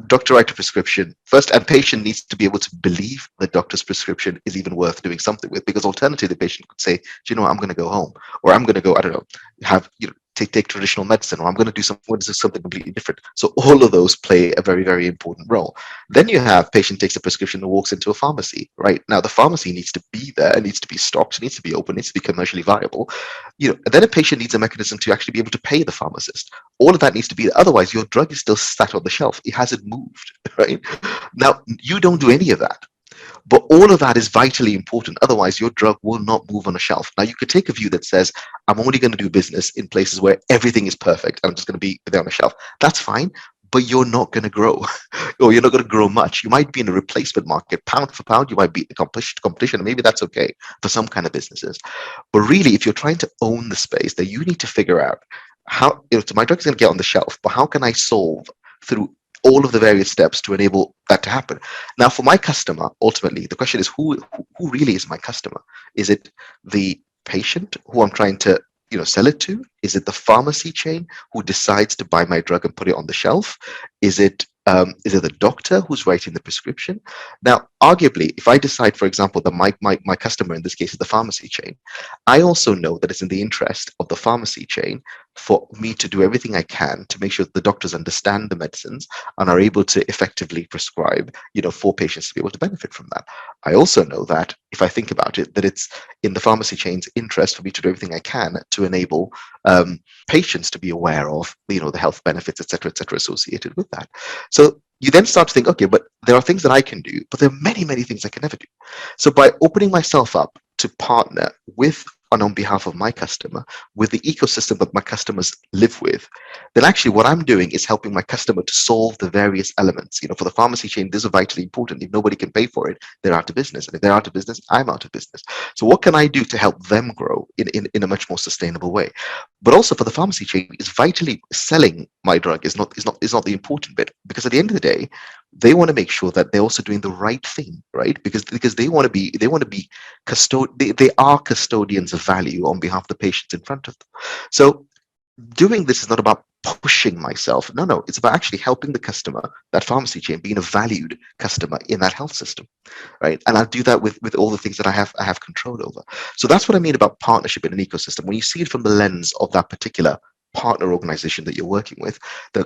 Doctor write a prescription first, and patient needs to be able to believe the doctor's prescription is even worth doing something with, because alternatively the patient could say, do you know what, I'm going to go home, or I'm going to go, I don't know, take traditional medicine, or I'm going to do something completely different. So all of those play a very, very important role. Then you have patient takes a prescription and walks into a pharmacy. Right now, the pharmacy needs to be there, it needs to be stocked, it needs to be open, it needs to be commercially viable. Then a patient needs a mechanism to actually be able to pay the pharmacist. All of that needs to be, otherwise your drug is still sat on the shelf. It hasn't moved, right? Now, you don't do any of that. But all of that is vitally important. Otherwise, your drug will not move on a shelf. Now, you could take a view that says, I'm only going to do business in places where everything is perfect. I'm just going to be there on a shelf. That's fine, but you're not going to grow, or you're not going to grow much. You might be in a replacement market, pound for pound. You might beat the competition, and maybe that's okay for some kind of businesses. But really, if you're trying to own the space, then you need to figure out how, so my drug is going to get on the shelf, but how can I solve through all of the various steps to enable that to happen? Now, for my customer, ultimately, the question is who really is my customer? Is it the patient who I'm trying to sell it to? Is it the pharmacy chain who decides to buy my drug and put it on the shelf? Is it the doctor who's writing the prescription? Now, arguably, if I decide, for example, that my customer in this case is the pharmacy chain, I also know that it's in the interest of the pharmacy chain for me to do everything I can to make sure that the doctors understand the medicines and are able to effectively prescribe, for patients to be able to benefit from that. I also know that if I think about it, that it's in the pharmacy chain's interest for me to do everything I can to enable patients to be aware of, the health benefits, et cetera, associated with that. So you then start to think, okay, but there are things that I can do, but there are many, many things I can never do. So by opening myself up to partner with and on behalf of my customer, with the ecosystem that my customers live with, then actually what I'm doing is helping my customer to solve the various elements. For the pharmacy chain, this is vitally important. If nobody can pay for it, they're out of business. And if they're out of business, I'm out of business. So what can I do to help them grow in a much more sustainable way? But also for the pharmacy chain, it's vitally selling my drug is not the important bit, because at the end of the day, they want to make sure that they're also doing the right thing, right? Because they want to be they are custodians of value on behalf of the patients in front of them. So doing this is not about pushing myself. No, it's about actually helping the customer, that pharmacy chain, being a valued customer in that health system, right? And I'll do that with all the things that I have control over. So that's what I mean about partnership in an ecosystem. When you see it from the lens of that particular partner organization that you're working with,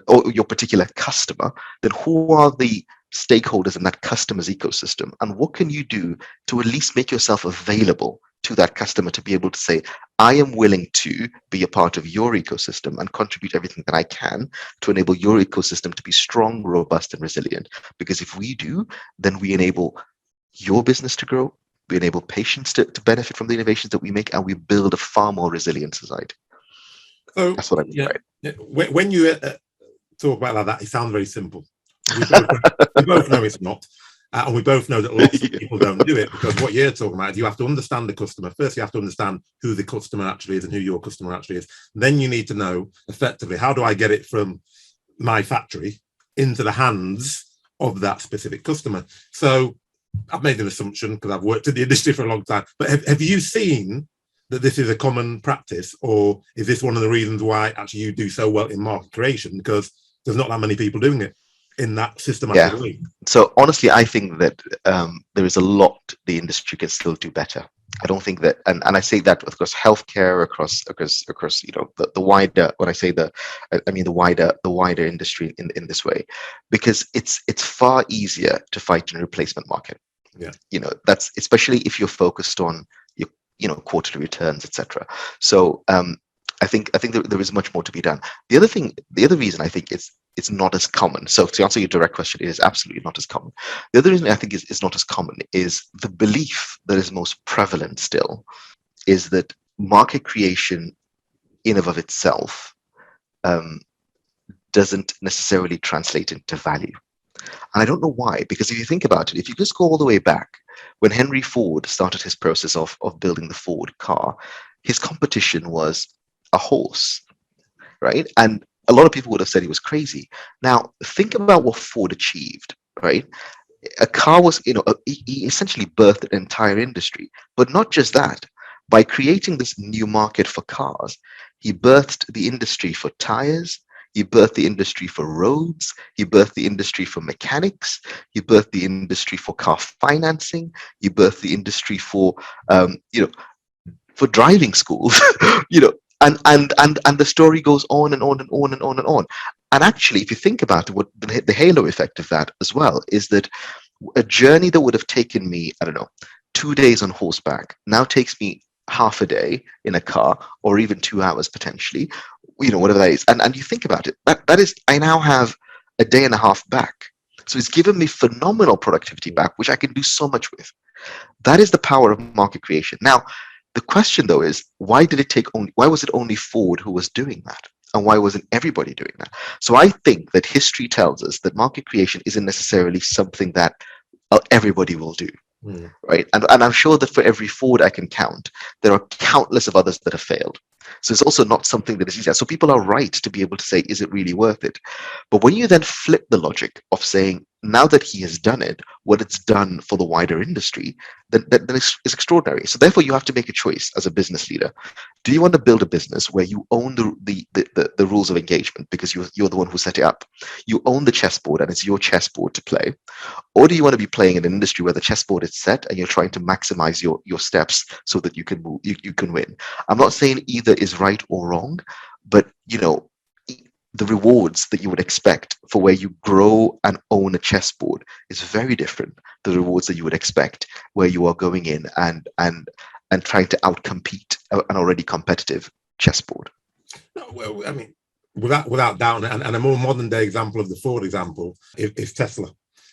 or your particular customer, then who are the stakeholders in that customer's ecosystem, and what can you do to at least make yourself available to that customer to be able to say, I am willing to be a part of your ecosystem and contribute everything that I can to enable your ecosystem to be strong, robust, and resilient. Because if we do, then we enable your business to grow, we enable patients to benefit from the innovations that we make, and we build a far more resilient society. So that's what I mean. Yeah. When you talk about like that, it sounds very simple. We both know it's not. And we both know that lots of people don't do it, because what you're talking about is you have to understand the customer. First, you have to understand who the customer actually is and who your customer actually is. Then you need to know effectively, how do I get it from my factory into the hands of that specific customer? So I've made an assumption because I've worked in the industry for a long time, but have you seen that this is a common practice, or is this one of the reasons why actually you do so well in market creation, because there's not that many people doing it in that systematic way? So honestly, I think that there is a lot the industry can still do better. I don't think that, and I say that across healthcare, across the wider. When I say I mean the wider industry in this way, because it's far easier to fight in a replacement market. Yeah, that's especially if you're focused on your quarterly returns, etc. So I think there is much more to be done. The other reason I think it's not as common. So to answer your direct question, it is absolutely not as common. The other reason I think is not as common is the belief that is most prevalent still is that market creation in and of itself doesn't necessarily translate into value. And I don't know why, because if you think about it, if you just go all the way back, when Henry Ford started his process of building the Ford car, his competition was a horse, right? And a lot of people would have said he was crazy. Now, think about what Ford achieved, right? A car was, he essentially birthed an entire industry. But not just that, by creating this new market for cars, he birthed the industry for tires, he birthed the industry for roads, he birthed the industry for mechanics, he birthed the industry for car financing, he birthed the industry for, for driving schools, and the story goes on and on and on and on and on. And actually, if you think about it, what the halo effect of that as well is that a journey that would have taken me, I don't know, 2 days on horseback now takes me half a day in a car, or even 2 hours potentially, whatever that is. And you think about it, that is, I now have a day and a half back. So it's given me phenomenal productivity back, which I can do so much with. That is the power of market creation. Now, the question though is, why was it only Ford who was doing that? And why wasn't everybody doing that? So I think that history tells us that market creation isn't necessarily something that everybody will do. Right. And I'm sure that for every Ford I can count, there are countless of others that have failed. So it's also not something that is easy. So people are right to be able to say, is it really worth it? But when you then flip the logic of saying, now that he has done it, what it's done for the wider industry, then it's extraordinary. So therefore, you have to make a choice as a business leader. Do you want to build a business where you own the rules of engagement because you're the one who set it up? You own the chessboard and it's your chessboard to play. Or do you want to be playing in an industry where the chessboard is set and you're trying to maximize your steps so that you can move, you can win? I'm not saying either is right or wrong, but the rewards that you would expect for where you grow and own a chessboard is very different than the rewards that you would expect where you are going in and trying to outcompete an already competitive chessboard. No, well, I mean, without doubt, and a more modern day example of the Ford example is Tesla.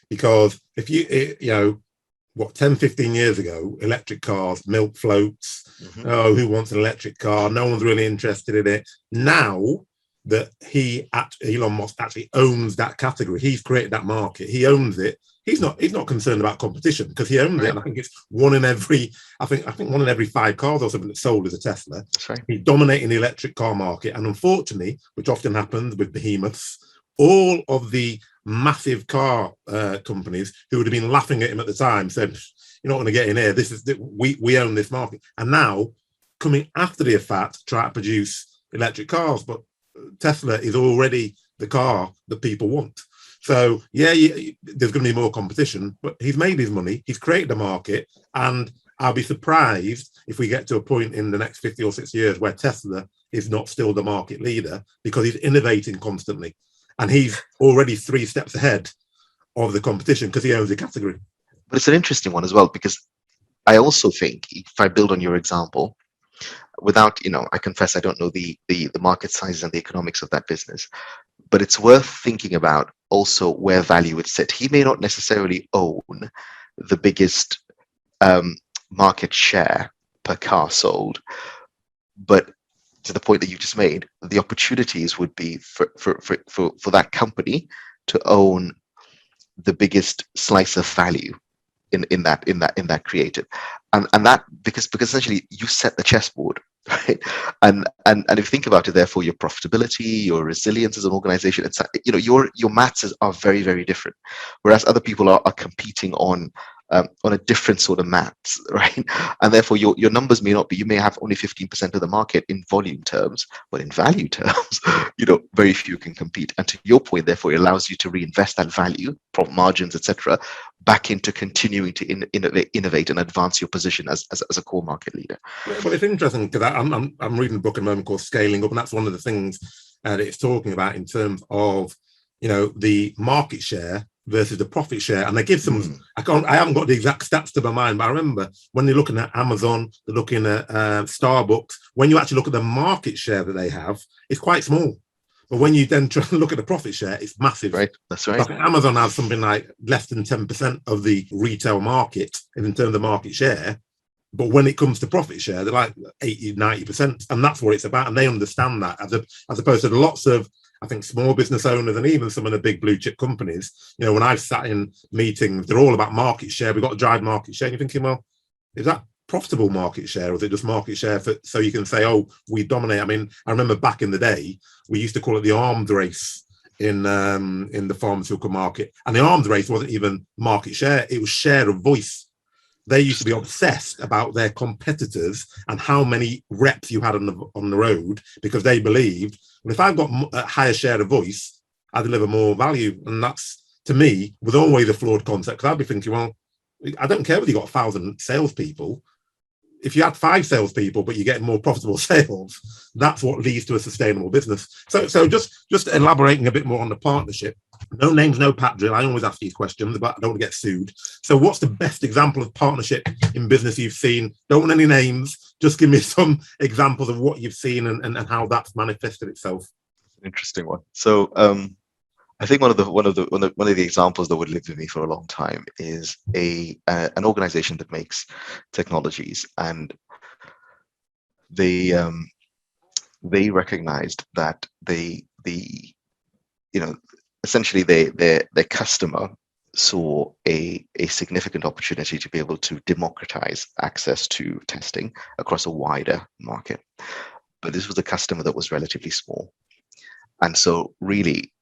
Because if 10, 15 years ago, electric cars, milk floats, oh, who wants an electric car? No one's really interested in it. Now that Elon Musk actually owns that category, he's created that market, he owns it. He's not concerned about competition because he owns it. And I think it's one in every 5 cars or something that's sold is a Tesla. That's right. He's dominating the electric car market. And unfortunately, which often happens with behemoths, all of the massive car companies who would have been laughing at him at the time said, you're not going to get in here. We own this market. And now coming after the fact, try to produce electric cars, but Tesla is already the car that people want. So yeah, there's going to be more competition, but he's made his money. He's created a market, and I'll be surprised if we get to a point in the next 50 or 60 years where Tesla is not still the market leader, because he's innovating constantly. And he's already 3 steps ahead of the competition because he owns the category. But it's an interesting one as well, because I also think, if I build on your example, without, I confess I don't know the market sizes and the economics of that business, but it's worth thinking about also where value would sit. He may not necessarily own the biggest market share per car sold, but to the point that you just made, the opportunities would be for that company to own the biggest slice of value in that creative, and that because essentially you set the chessboard, right? And if you think about it, therefore your profitability, your resilience as an organization, it's, your maths are very, very different, whereas other people are competing on a different sort of maths, right? And therefore your numbers may not be, you may have only 15% of the market in volume terms, but in value terms, very few can compete. And to your point, therefore, it allows you to reinvest that value, profit margins, etc., back into continuing to innovate and advance your position as a core market leader. Well, it's interesting because I'm reading a book at the moment called Scaling Up, and that's one of the things that it's talking about in terms of the market share versus the profit share. And they give some, I haven't got the exact stats to my mind, but I remember when they're looking at Amazon, they're looking at Starbucks, when you actually look at the market share that they have, it's quite small. But when you then try to look at the profit share, it's massive. Right, that's right. Like Amazon has something like less than 10% of the retail market in terms of market share. But when it comes to profit share, they're like 80, 90%. And that's what it's about. And they understand that as opposed to lots of, I think, small business owners and even some of the big blue chip companies, when I've sat in meetings, they're all about market share. We've got to drive market share. And you're thinking, well, is that profitable market share, or is it just market share so you can say, oh, we dominate? I mean, I remember back in the day, we used to call it the arms race in the pharmaceutical market. And the arms race wasn't even market share. It was share of voice. They used to be obsessed about their competitors and how many reps you had on the road, because they believed, well, if I've got a higher share of voice, I deliver more value. And that's, to me, was always a flawed concept, because I'd be thinking, well, I don't care whether you got 1,000 salespeople. If you had 5 salespeople, but you get more profitable sales, that's what leads to a sustainable business. So just elaborating a bit more on the partnership. No names, no pat drill. I always ask these questions, but I don't want to get sued. So what's the best example of partnership in business you've seen? Don't want any names. Just give me some examples of what you've seen and how that's manifested itself. Interesting one. So I think one of the examples that would live with me for a long time is an organization that makes technologies, and they recognized that essentially their customer saw a significant opportunity to be able to democratize access to testing across a wider market. But this was a customer that was relatively small. And so really,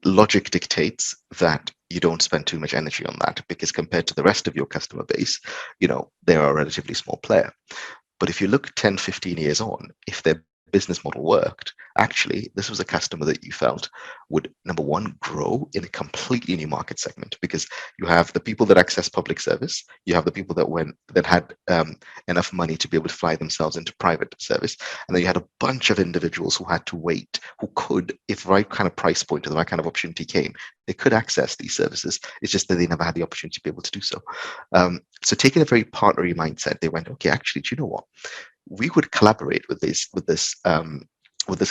logic dictates that you don't spend too much energy on that, because compared to the rest of your customer base, they're a relatively small player. But if you look 10, 15 years on, if their business model worked, actually, this was a customer that you felt would, number one, grow in a completely new market segment, because you have the people that access public service, you have the people that had enough money to be able to fly themselves into private service, and then you had a bunch of individuals who had to wait, who could, if the right kind of price point or the right kind of opportunity came, they could access these services. It's just that they never had the opportunity to be able to do so. So taking a very partnery mindset, they went, okay, actually, do you know what? We would collaborate with this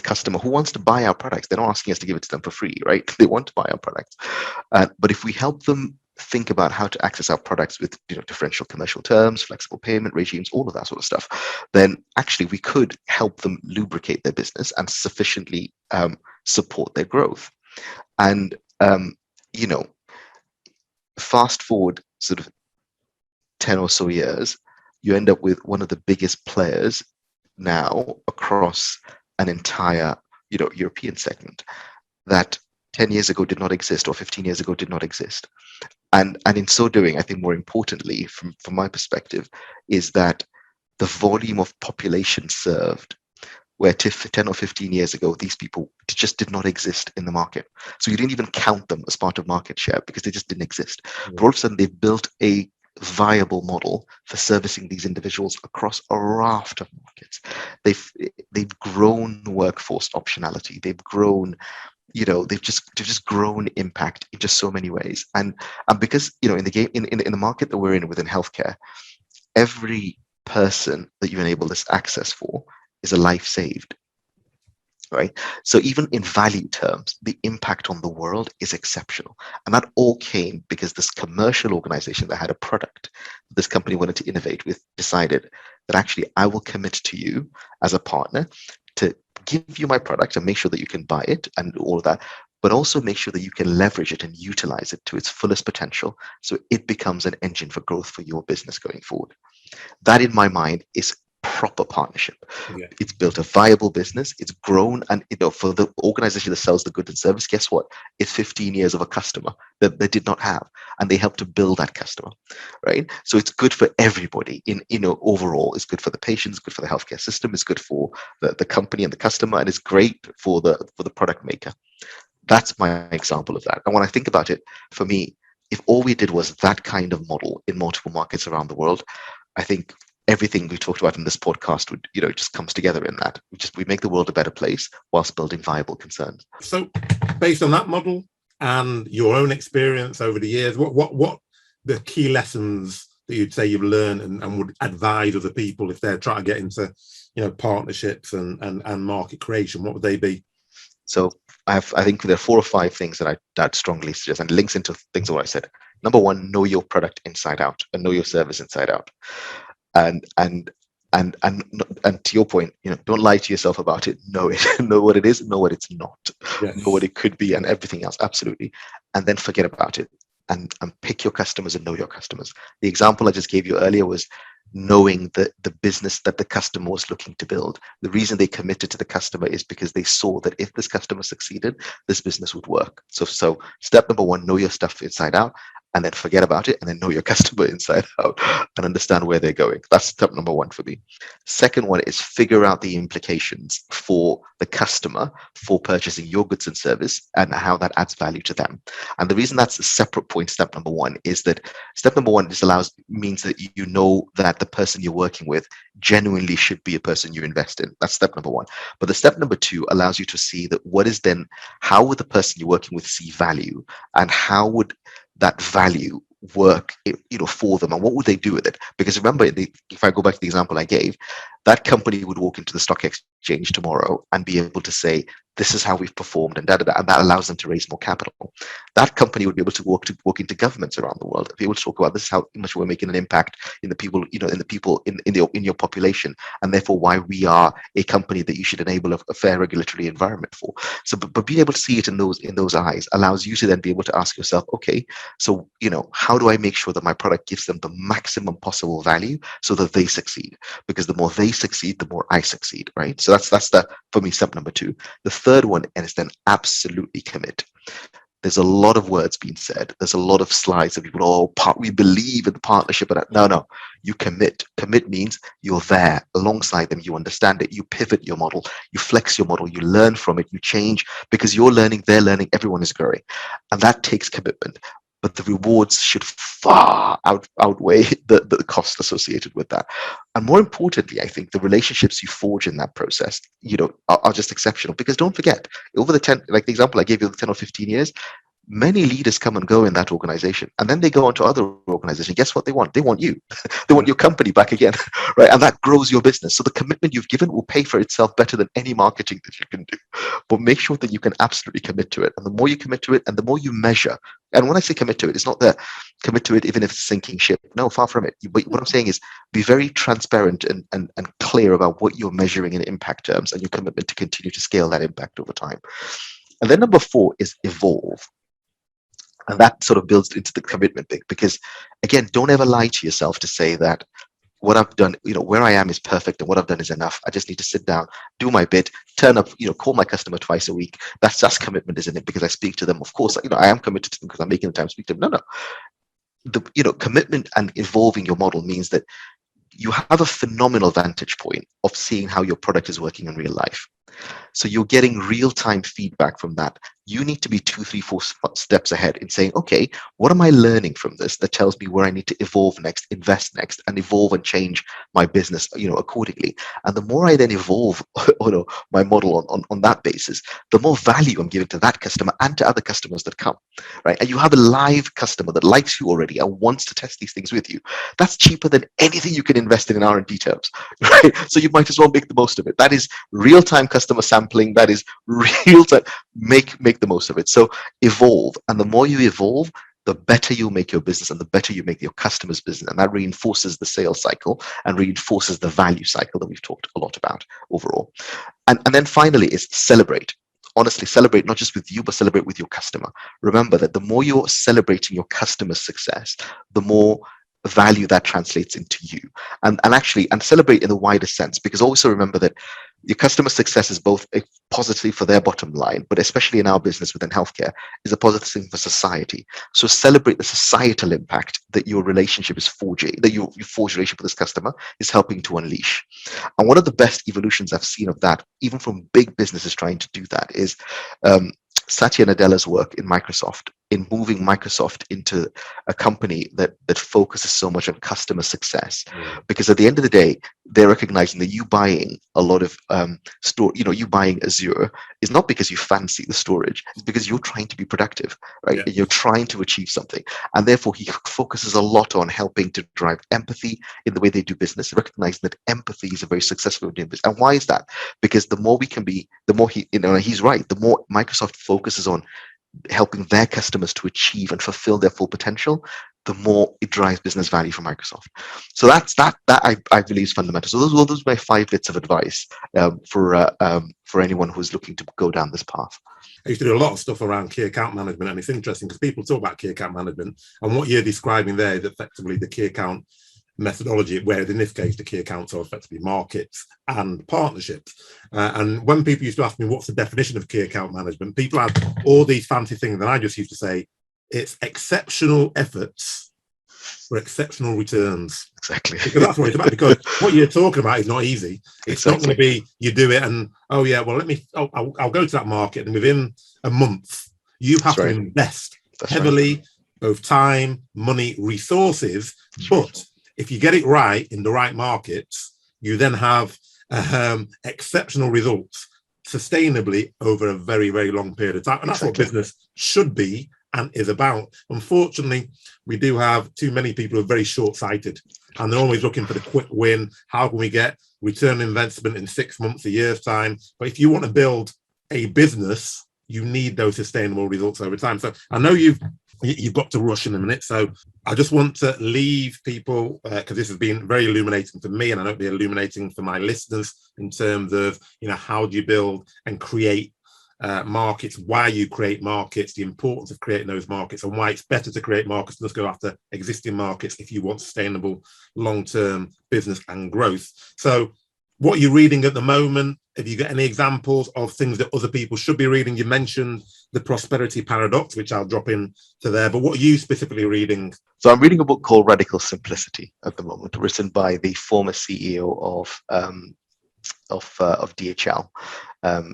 customer who wants to buy our products. They're not asking us to give it to them for free, right? They want to buy our products. But if we help them think about how to access our products with differential commercial terms, flexible payment regimes, all of that sort of stuff, then actually we could help them lubricate their business and sufficiently support their growth. And fast forward sort of 10 or so years, you end up with one of the biggest players now across an entire European segment that 10 years ago did not exist, or 15 years ago did not exist. And in so doing, I think more importantly, from my perspective, is that the volume of population served, where 10 or 15 years ago, these people just did not exist in the market. So you didn't even count them as part of market share because they just didn't exist. But all of a sudden, they've built a viable model for servicing these individuals across a raft of markets. They've grown workforce optionality. They've grown, they've just grown impact in just so many ways. And because in the game, in the market that we're in within healthcare, every person that you enable this access for is a life saved. Right? So even in value terms, the impact on the world is exceptional. And that all came because this commercial organization that had a product this company wanted to innovate with decided that actually I will commit to you as a partner to give you my product and make sure that you can buy it and all of that. but also make sure that you can leverage it and utilize it to its fullest potential so it becomes an engine for growth for your business going forward. That, in my mind, is proper partnership. Yeah. It's built a viable business. It's grown, and for the organization that sells the goods and service, guess what? It's 15 years of a customer that they did not have, and they help to build that customer, right? So it's good for everybody. Overall, it's good for the patients, good for the healthcare system, it's good for the company and the customer, and it's great for the product maker. That's my example of that. And when I think about it, for me, if all we did was that kind of model in multiple markets around the world, I think everything we talked about in this podcast would, just comes together in that. We make the world a better place whilst building viable concerns. So based on that model and your own experience over the years, what the key lessons that you'd say you've learned and would advise other people if they're trying to get into, partnerships and market creation, what would they be? So I think there are 4 or 5 things that I'd strongly suggest, and links into things of what I said. Number 1, know your product inside out and know your service inside out. And to your point, don't lie to yourself about it. Know it. Know what it is. Know what it's not. Yes. Know what it could be, and everything else. Absolutely. And then forget about it. And pick your customers and know your customers. The example I just gave you earlier was knowing the business that the customer was looking to build. The reason they committed to the customer is because they saw that if this customer succeeded, this business would work. So step number 1, know your stuff inside out, and then forget about it, and then know your customer inside out and understand where they're going. That's step number 1 for me. Second one is figure out the implications for the customer for purchasing your goods and service and how that adds value to them. And the reason that's a separate point, step number 1, is that step number 1 means that you know that the person you're working with genuinely should be a person you invest in. That's step number 1. But the step number 2 allows you to see that how would the person you're working with see value, and how would that value work for them, and what would they do with it? Because remember, if I go back to the example I gave, that company would walk into the stock exchange tomorrow and be able to say, this is how we've performed, and and that allows them to raise more capital. That company would be able to walk into governments around the world, be able to talk about, this is how much we're making an impact in the people, in your population, and therefore why we are a company that you should enable a fair regulatory environment for. So, but being able to see it in those eyes allows you to then be able to ask yourself, okay, so how do I make sure that my product gives them the maximum possible value so that they succeed? Because the more they succeed, the more I succeed, right? So that's for me, step number 2. The third one is then absolutely commit. There's a lot of words being said. There's a lot of slides that people, we believe in the partnership. But no, you commit. Commit means you're there alongside them. You understand it. You pivot your model. You flex your model. You learn from it. You change, because you're learning, they're learning, everyone is growing. And that takes commitment. But the rewards should far outweigh the cost associated with that. And more importantly, I think the relationships you forge in that process, are just exceptional. Because don't forget, over the 10, like the example I gave you, the 10 or 15 years, many leaders come and go in that organization, and then they go on to other organizations. Guess what they want? They want you. They want your company back again, right? And that grows your business. So the commitment you've given will pay for itself better than any marketing that you can do. But make sure that you can absolutely commit to it. And the more you commit to it, and the more you measure. And when I say commit to it, it's not that commit to it even if it's a sinking ship. No, far from it. But what I'm saying is be very transparent and clear about what you're measuring in impact terms, and your commitment to continue to scale that impact over time. And then number 4 is evolve. And that sort of builds into the commitment bit, because again, don't ever lie to yourself to say that what I've done, where I am is perfect and what I've done is enough. I just need to sit down, do my bit, turn up, call my customer twice a week. That's commitment, isn't it? Because I speak to them. Of course, I am committed to them because I'm making the time to speak to them. No. Commitment and evolving your model means that you have a phenomenal vantage point of seeing how your product is working in real life. So you're getting real-time feedback from that. You need to be 2, 3, 4 steps ahead in saying, okay, what am I learning from this that tells me where I need to evolve next, invest next, and evolve and change my business, accordingly. And the more I then evolve, my model on that basis, the more value I'm giving to that customer and to other customers that come, right? And you have a live customer that likes you already and wants to test these things with you. That's cheaper than anything you can invest in R&D terms, right? So you might as well make the most of it. That is real-time customer sampling. That is real-time. Make the most of it. So evolve, and the more you evolve, the better you make your business and the better you make your customers' business. And that reinforces the sales cycle and reinforces the value cycle that we've talked a lot about overall. And then finally is celebrate. honestly celebrate not just with you, but celebrate with your customer. Remember that the more you're celebrating your customer's success, the more value that translates into you, and celebrate in the wider sense, because also remember that your customer success is both a positive for their bottom line, but especially in our business within healthcare, is a positive thing for society. So celebrate the societal impact that your relationship is forging, that your forged relationship with this customer is helping to unleash. And one of the best evolutions I've seen of that, even from big businesses trying to do that, is Satya Nadella's work in Microsoft, in moving Microsoft into a company that focuses so much on customer success. Because at the end of the day, they're recognizing that you buying a lot of you buying Azure is not because you fancy the storage, it's because you're trying to be productive, right? Yeah. And you're trying to achieve something. And therefore he focuses a lot on helping to drive empathy in the way they do business, recognizing that empathy is a very successful way of doing business. And why is that? Because the more we can be, the more he's right, the more Microsoft focuses on helping their customers to achieve and fulfill their full potential, the more it drives business value for Microsoft. So that I believe is fundamental. So those are my 5 bits of advice for anyone who's looking to go down this path. I used to do a lot of stuff around key account management, and it's interesting because people talk about key account management, and what you're describing there is effectively the key account methodology, where in this case the key accounts are effectively markets and partnerships. And when people used to ask me what's the definition of key account management, people had all these fancy things, and I just used to say it's exceptional efforts for exceptional returns. Exactly. Because that's what it's about, because what you're talking about is not easy. It's not going to be you do it and I'll go to that market, and within a month you have to invest heavily, both time, money, resources. But if you get it right in the right markets, you then have exceptional results sustainably over a very, very long period of time. And that's what business should be and is about. Unfortunately, we do have too many people who are very short-sighted, and they're always looking for the quick win. How can we get return on investment in 6 months, a year's time? But if you want to build a business, you need those sustainable results over time. So I know you've got to rush in a minute, so I just want to leave people, because this has been very illuminating for me, and I know it'll be illuminating for my listeners in terms of, how do you build and create markets, why you create markets, the importance of creating those markets, and why it's better to create markets than just go after existing markets if you want sustainable long-term business and growth. So what are you reading at the moment? Have you got any examples of things that other people should be reading? You mentioned the prosperity paradox, which I'll drop into there, but what are you specifically reading? So I'm reading a book called Radical Simplicity at the moment, written by the former CEO of DHL,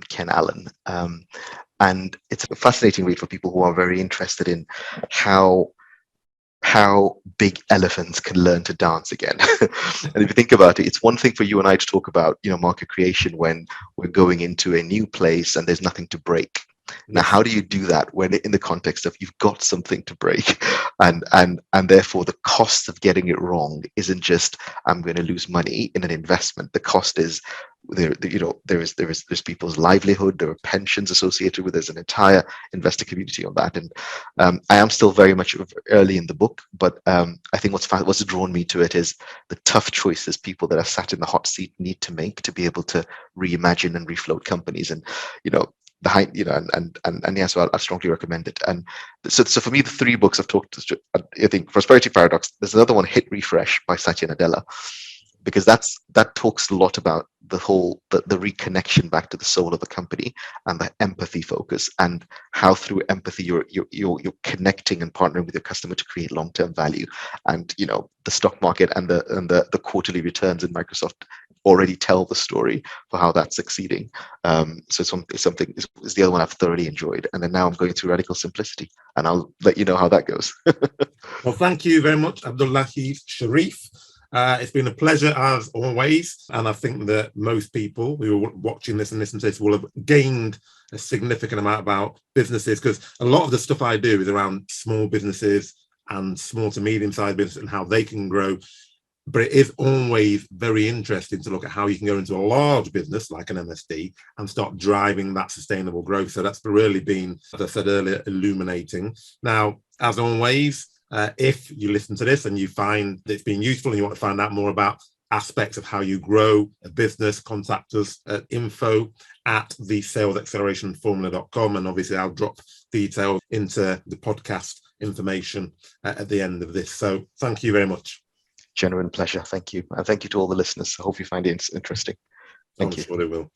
Ken Allen. And it's a fascinating read for people who are very interested in how big elephants can learn to dance again. And if you think about it, it's one thing for you and I to talk about, market creation when we're going into a new place and there's nothing to break. Now, how do you do that when in the context of you've got something to break, and therefore the cost of getting it wrong isn't just I'm going to lose money in an investment. The cost is there's people's livelihood, there are pensions associated with. There's an entire investor community on that, and I am still very much early in the book, but I think what's drawn me to it is the tough choices people that are sat in the hot seat need to make to be able to reimagine and refloat companies, and so I strongly recommend it. And so for me, the 3 books I've talked to, I think Prosperity Paradox, there's another one, Hit Refresh by Satya Nadella, because that talks a lot about the reconnection back to the soul of the company and the empathy focus, and how through empathy you're connecting and partnering with your customer to create long-term value. And the stock market and the quarterly returns in Microsoft already tell the story for how that's succeeding. So something is the other one I've thoroughly enjoyed. And then now I'm going through Radical Simplicity, and I'll let you know how that goes. Well, thank you very much, Abdullahi Sheriff. It's been a pleasure as always, and I think that most people who are watching this and listening to this will have gained a significant amount about businesses, because a lot of the stuff I do is around small businesses and small to medium-sized businesses and how they can grow. But it is always very interesting to look at how you can go into a large business like an MSD and start driving that sustainable growth. So that's really been, as I said earlier, illuminating. Now, as always, if you listen to this and you find that it's been useful and you want to find out more about aspects of how you grow a business, contact us at info@thesalesaccelerationformula.com. And obviously I'll drop details into the podcast information at the end of this. So thank you very much. Genuine pleasure. Thank you. And thank you to all the listeners. I hope you find it interesting. Thank you. I'm sure they will.